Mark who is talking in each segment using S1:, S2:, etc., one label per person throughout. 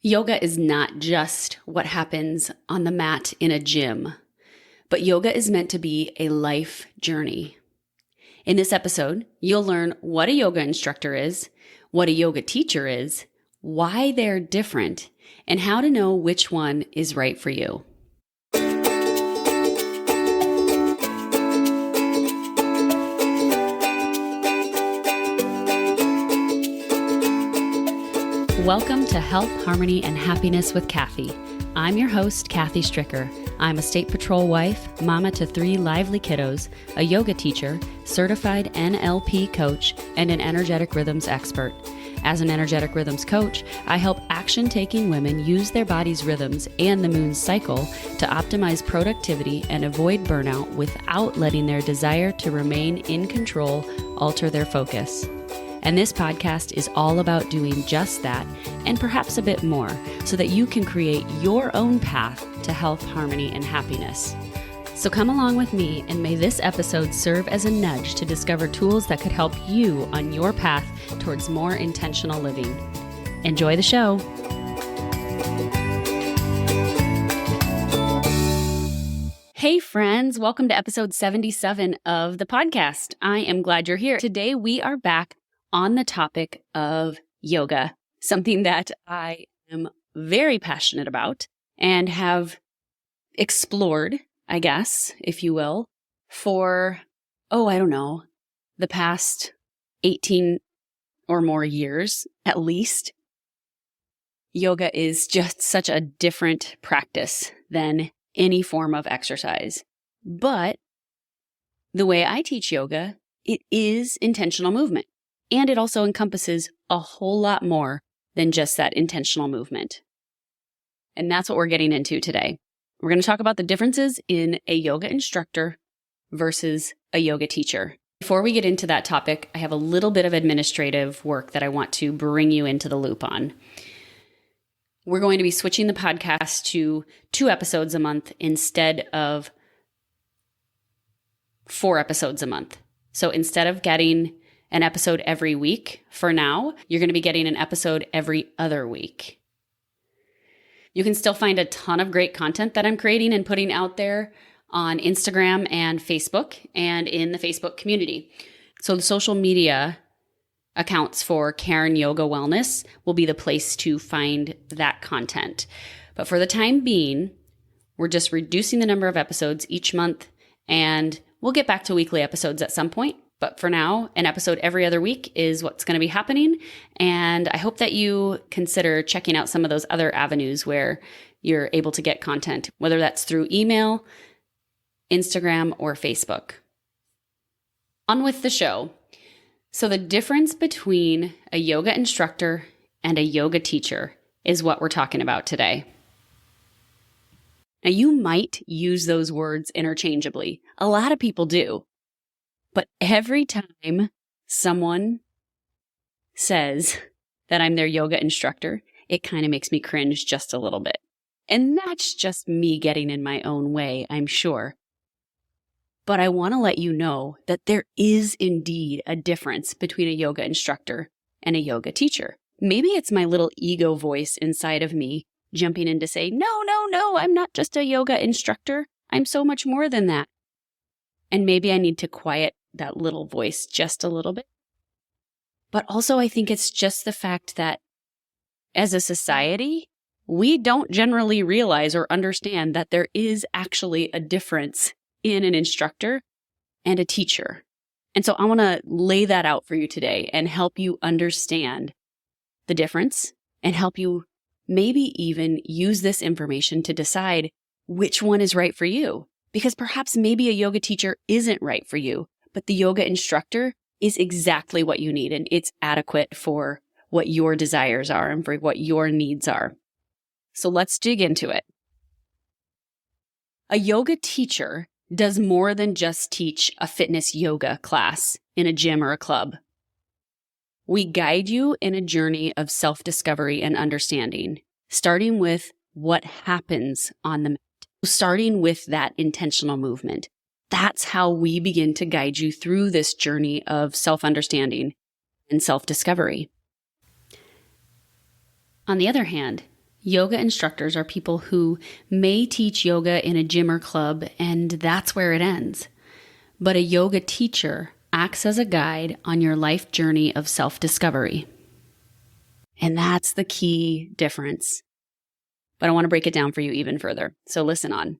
S1: Yoga is not just what happens on the mat in a gym, but yoga is meant to be a life journey. In this episode, you'll learn what a yoga instructor is, what a yoga teacher is, why they're different, and how to know which one is right for you. Welcome to Health, Harmony, and Happiness with Kathy. I'm your host, Kathy Stricker. I'm a state patrol wife, mama to 3 lively kiddos, a yoga teacher, certified NLP coach, and an energetic rhythms expert. As an energetic rhythms coach, I help action-taking women use their body's rhythms and the moon's cycle to optimize productivity and avoid burnout without letting their desire to remain in control alter their focus. And this podcast is all about doing just that and perhaps a bit more so that you can create your own path to health, harmony, and happiness. So come along with me and may this episode serve as a nudge to discover tools that could help you on your path towards more intentional living. Enjoy the show. Hey friends, welcome to episode 77 of the podcast. I am glad you're here. Today we are back on the topic of yoga, something that I am very passionate about and have explored, I guess, if you will, for, the past 18 or more years, at least. Yoga is just such a different practice than any form of exercise. But the way I teach yoga, it is intentional movement. And it also encompasses a whole lot more than just that intentional movement. And that's what we're getting into today. We're going to talk about the differences in a yoga instructor versus a yoga teacher. Before we get into that topic, I have a little bit of administrative work that I want to bring you into the loop on. We're going to be switching the podcast to 2 episodes a month instead of 4 episodes a month. So instead of getting an episode every week for now, you're going to be getting an episode every other week. You can still find a ton of great content that I'm creating and putting out there on Instagram and Facebook and in the Facebook community. So the social media accounts for Karen Yoga Wellness will be the place to find that content. But for the time being, we're just reducing the number of episodes each month, and we'll get back to weekly episodes at some point. But for now, an episode every other week is what's going to be happening. And I hope that you consider checking out some of those other avenues where you're able to get content, whether that's through email, Instagram, or Facebook. On with the show. So the difference between a yoga instructor and a yoga teacher is what we're talking about today. Now, you might use those words interchangeably. A lot of people do. But every time someone says that I'm their yoga instructor, it kind of makes me cringe just a little bit. And that's just me getting in my own way, I'm sure. But I want to let you know that there is indeed a difference between a yoga instructor and a yoga teacher. Maybe it's my little ego voice inside of me jumping in to say, no, I'm not just a yoga instructor. I'm so much more than that. And maybe I need to quiet that little voice just a little bit. But also I think it's just the fact that as a society, we don't generally realize or understand that there is actually a difference in an instructor and a teacher. And so I want to lay that out for you today and help you understand the difference and help you maybe even use this information to decide which one is right for you. Because perhaps maybe a yoga teacher isn't right for you, but the yoga instructor is exactly what you need, and it's adequate for what your desires are and for what your needs are. So let's dig into it. A yoga teacher does more than just teach a fitness yoga class in a gym or a club. We guide you in a journey of self-discovery and understanding, starting with what happens on the mat. Starting with that intentional movement. That's how we begin to guide you through this journey of self-understanding and self-discovery. On the other hand, Yoga instructors are people who may teach yoga in a gym or club, and that's where it ends. But a yoga teacher acts as a guide on your life journey of self-discovery. And that's the key difference. But I want to break it down for you even further. So listen on.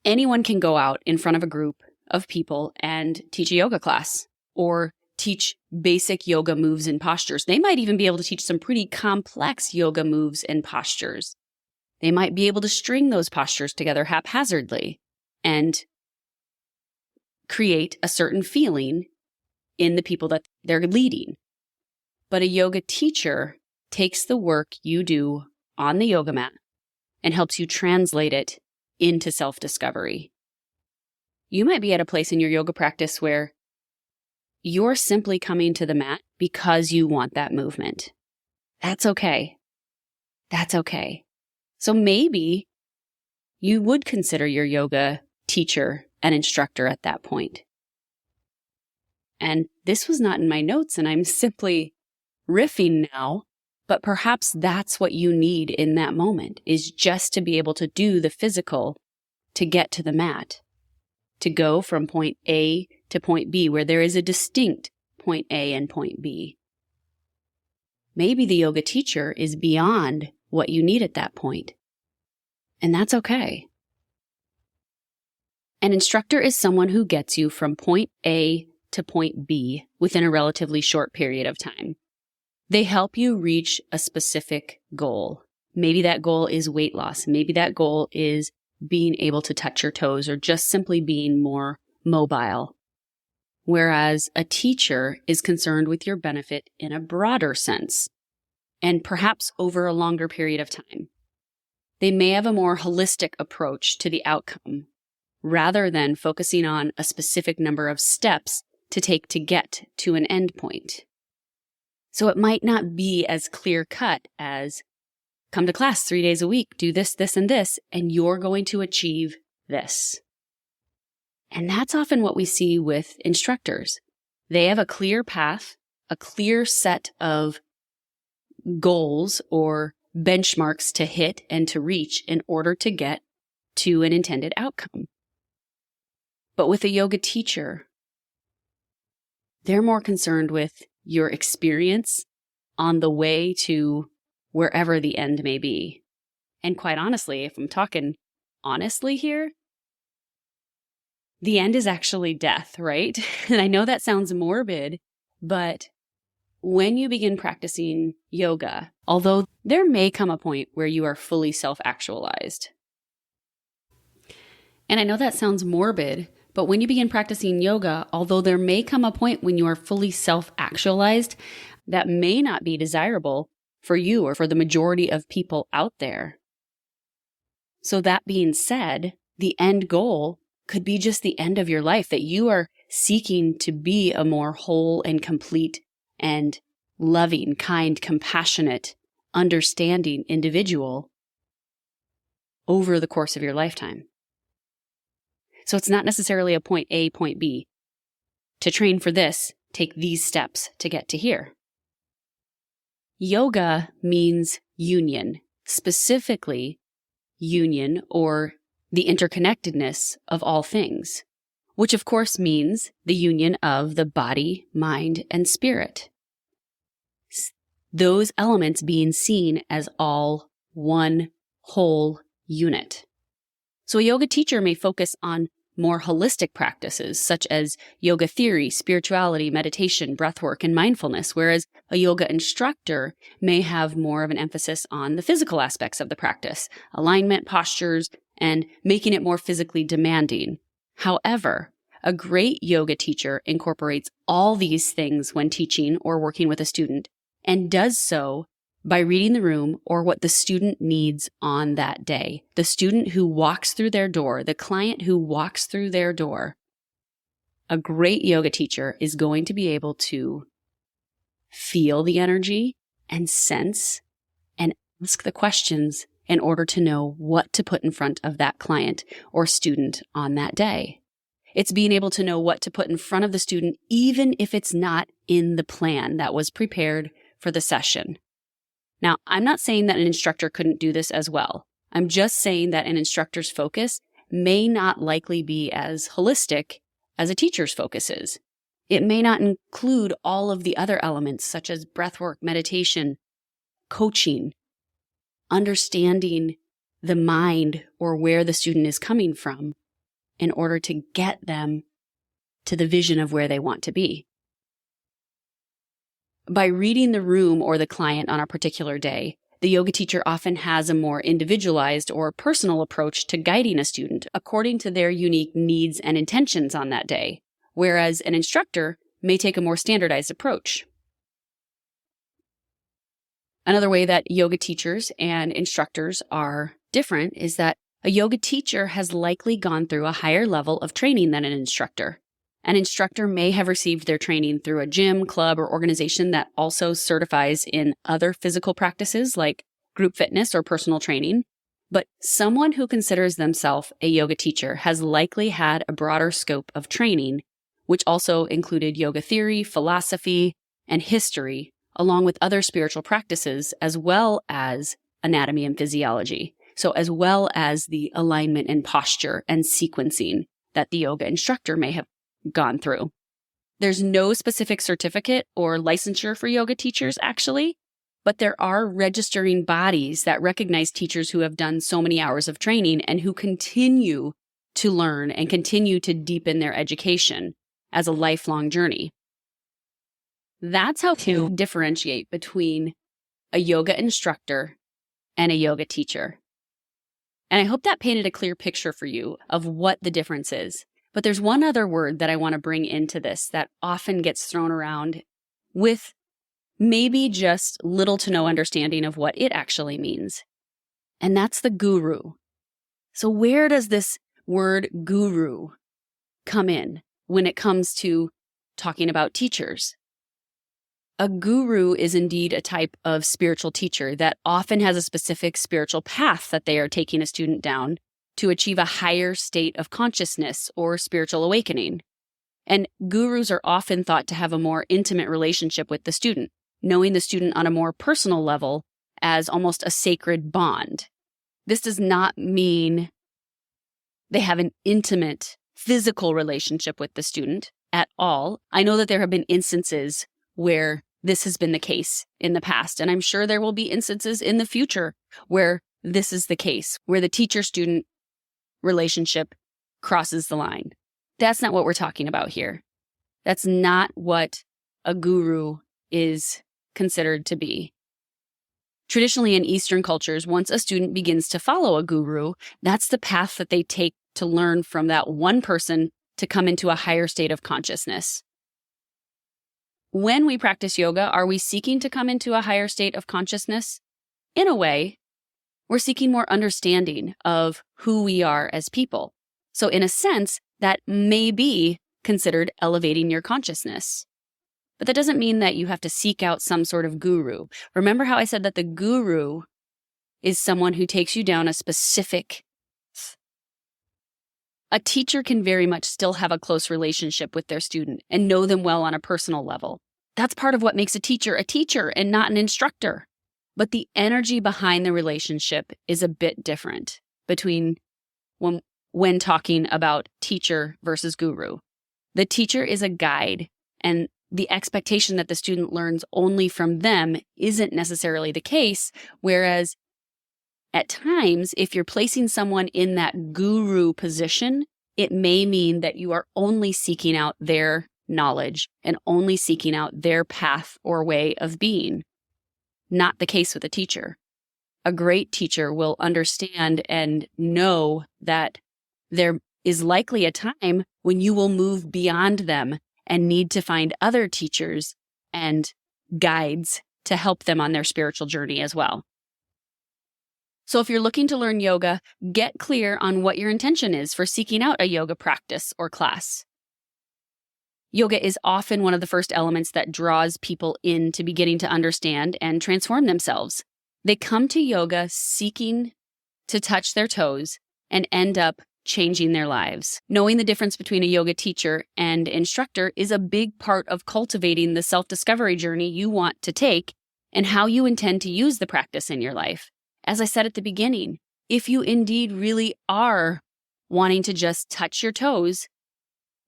S1: Anyone can go out in front of a group of people and teach a yoga class or teach basic yoga moves and postures. They might even be able to teach some pretty complex yoga moves and postures. They might be able to string those postures together haphazardly and create a certain feeling in the people that they're leading. But a yoga teacher takes the work you do on the yoga mat and helps you translate it into self-discovery. You might be at a place in your yoga practice where you're simply coming to the mat because you want that movement. That's okay. That's okay. So maybe you would consider your yoga teacher an instructor at that point. And this was not in my notes, and I'm simply riffing now, but perhaps that's what you need in that moment, is just to be able to do the physical to get to the mat, to go from point A to point B, where there is a distinct point A and point B. Maybe the yoga teacher is beyond what you need at that point, and that's okay. An instructor is someone who gets you from point A to point B within a relatively short period of time. They help you reach a specific goal. Maybe that goal is weight loss. Maybe that goal is being able to touch your toes or just simply being more mobile. Whereas a teacher is concerned with your benefit in a broader sense and perhaps over a longer period of time. They may have a more holistic approach to the outcome rather than focusing on a specific number of steps to take to get to an end point. So it might not be as clear-cut as come to class 3 days a week, do this, this, and this, and you're going to achieve this. And that's often what we see with instructors. They have a clear path, a clear set of goals or benchmarks to hit and to reach in order to get to an intended outcome. But with a yoga teacher, they're more concerned with your experience on the way to wherever the end may be. And quite honestly, if I'm talking honestly here, the end is actually death, right? And I know that sounds morbid, but when you begin practicing yoga, although there may come a point where you are fully self-actualized. And I know that sounds morbid, but when you begin practicing yoga, although there may come a point when you are fully self-actualized, that may not be desirable for you or for the majority of people out there. So that being said, the end goal could be just the end of your life, that you are seeking to be a more whole and complete and loving, kind, compassionate, understanding individual over the course of your lifetime. So it's not necessarily a point A, point B. To train for this, take these steps to get to here. Yoga means union, specifically union or the interconnectedness of all things, which of course means the union of the body, mind, and spirit. Those elements being seen as all one whole unit. So a yoga teacher may focus on more holistic practices such as yoga theory, spirituality, meditation, breathwork, and mindfulness, whereas a yoga instructor may have more of an emphasis on the physical aspects of the practice, alignment, postures, and making it more physically demanding. However, a great yoga teacher incorporates all these things when teaching or working with a student and does so by reading the room or what the student needs on that day. The student who walks through their door, the client who walks through their door. A great yoga teacher is going to be able to feel the energy and sense and ask the questions in order to know what to put in front of that client or student on that day. It's being able to know what to put in front of the student, even if it's not in the plan that was prepared for the session. Now, I'm not saying that an instructor couldn't do this as well. I'm just saying that an instructor's focus may not likely be as holistic as a teacher's focus is. It may not include all of the other elements such as breathwork, meditation, coaching, understanding the mind or where the student is coming from in order to get them to the vision of where they want to be. By reading the room or the client on a particular day, the yoga teacher often has a more individualized or personal approach to guiding a student according to their unique needs and intentions on that day, whereas an instructor may take a more standardized approach. Another way that yoga teachers and instructors are different is that a yoga teacher has likely gone through a higher level of training than an instructor. An instructor may have received their training through a gym, club, or organization that also certifies in other physical practices like group fitness or personal training. But someone who considers themselves a yoga teacher has likely had a broader scope of training, which also included yoga theory, philosophy, and history, along with other spiritual practices, as well as anatomy and physiology. So as well as the alignment and posture and sequencing that the yoga instructor may have gone through. There's no specific certificate or licensure for yoga teachers, actually, but there are registering bodies that recognize teachers who have done so many hours of training and who continue to learn and continue to deepen their education as a lifelong journey. That's how to differentiate between a yoga instructor and a yoga teacher. And I hope that painted a clear picture for you of what the difference is. But there's one other word that I want to bring into this that often gets thrown around with maybe just little to no understanding of what it actually means. And that's the guru. So where does this word guru come in when it comes to talking about teachers? A guru is indeed a type of spiritual teacher that often has a specific spiritual path that they are taking a student down to achieve a higher state of consciousness or spiritual awakening. And gurus are often thought to have a more intimate relationship with the student, knowing the student on a more personal level as almost a sacred bond. This does not mean they have an intimate physical relationship with the student at all. I know that there have been instances where this has been the case in the past, and I'm sure there will be instances in the future where this is the case, where the teacher-student relationship crosses the line. That's not what we're talking about here. That's not what a guru is considered to be. Traditionally, in Eastern cultures, once a student begins to follow a guru, that's the path that they take to learn from that one person to come into a higher state of consciousness. When we practice yoga, are we seeking to come into a higher state of consciousness? In a way, we're seeking more understanding of who we are as people. So in a sense, that may be considered elevating your consciousness. But that doesn't mean that you have to seek out some sort of guru. Remember how I said that the guru is someone who takes you down a specific path. A teacher can very much still have a close relationship with their student and know them well on a personal level. That's part of what makes a teacher and not an instructor. But the energy behind the relationship is a bit different between when talking about teacher versus guru. The teacher is a guide, and the expectation that the student learns only from them isn't necessarily the case, whereas at times, if you're placing someone in that guru position, it may mean that you are only seeking out their knowledge and only seeking out their path or way of being. Not the case with a teacher. A great teacher will understand and know that there is likely a time when you will move beyond them and need to find other teachers and guides to help them on their spiritual journey as well. So if you're looking to learn yoga, get clear on what your intention is for seeking out a yoga practice or class. Yoga is often one of the first elements that draws people into beginning to understand and transform themselves. They come to yoga seeking to touch their toes and end up changing their lives. Knowing the difference between a yoga teacher and instructor is a big part of cultivating the self-discovery journey you want to take and how you intend to use the practice in your life. As I said at the beginning, if you indeed really are wanting to just touch your toes,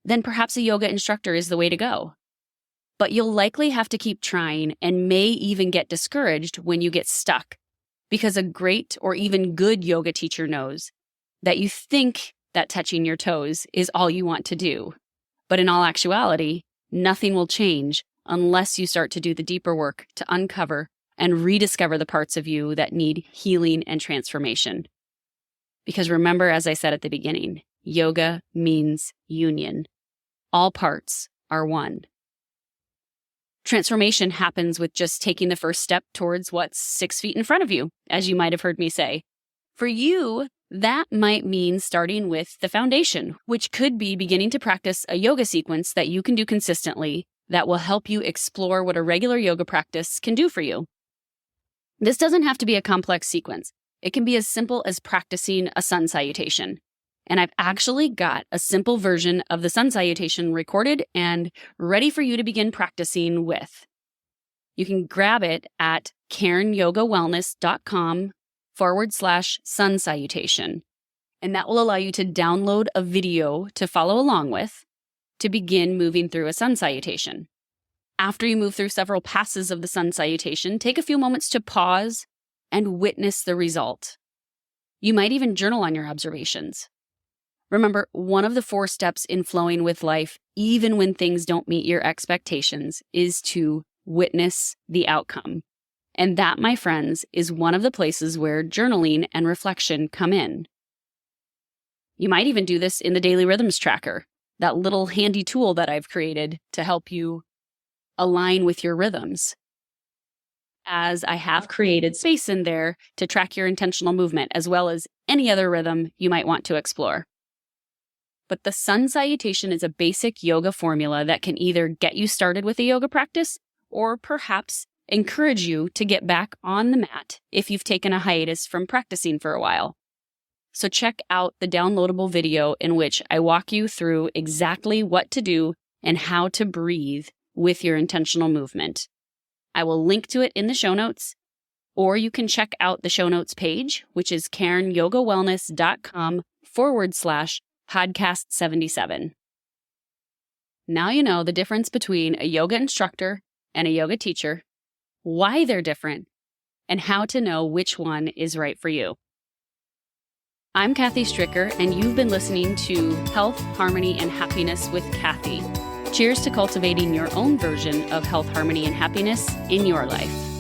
S1: then perhaps a yoga instructor is the way to go. But you'll likely have to keep trying and may even get discouraged when you get stuck, because a great or even good yoga teacher knows that you think that touching your toes is all you want to do. But in all actuality, nothing will change unless you start to do the deeper work to uncover and rediscover the parts of you that need healing and transformation. Because remember, as I said at the beginning, yoga means union. All parts are one. Transformation happens with just taking the first step towards what's 6 feet in front of you, as you might have heard me say. For you, that might mean starting with the foundation, which could be beginning to practice a yoga sequence that you can do consistently that will help you explore what a regular yoga practice can do for you. This doesn't have to be a complex sequence. It can be as simple as practicing a sun salutation. And I've actually got a simple version of the sun salutation recorded and ready for you to begin practicing with. You can grab it at KarenYogaWellness.com/sun salutation. And that will allow you to download a video to follow along with to begin moving through a sun salutation. After you move through several passes of the sun salutation, take a few moments to pause and witness the result. You might even journal on your observations. Remember, one of the 4 steps in flowing with life, even when things don't meet your expectations, is to witness the outcome. And that, my friends, is one of the places where journaling and reflection come in. You might even do this in the Daily Rhythms Tracker, that little handy tool that I've created to help you align with your rhythms, as I have created space in there to track your intentional movement as well as any other rhythm you might want to explore. But the sun salutation is a basic yoga formula that can either get you started with a yoga practice or perhaps encourage you to get back on the mat if you've taken a hiatus from practicing for a while. So check out the downloadable video in which I walk you through exactly what to do and how to breathe with your intentional movement. I will link to it in the show notes, or you can check out the show notes page, which is KarenYogaWellness.com/podcast77. Now you know the difference between a yoga instructor and a yoga teacher, why they're different, and how to know which one is right for you. I'm Kathy Stricker, and you've been listening to Health, Harmony, and Happiness with Kathy. Cheers to cultivating your own version of health, harmony, and happiness in your life.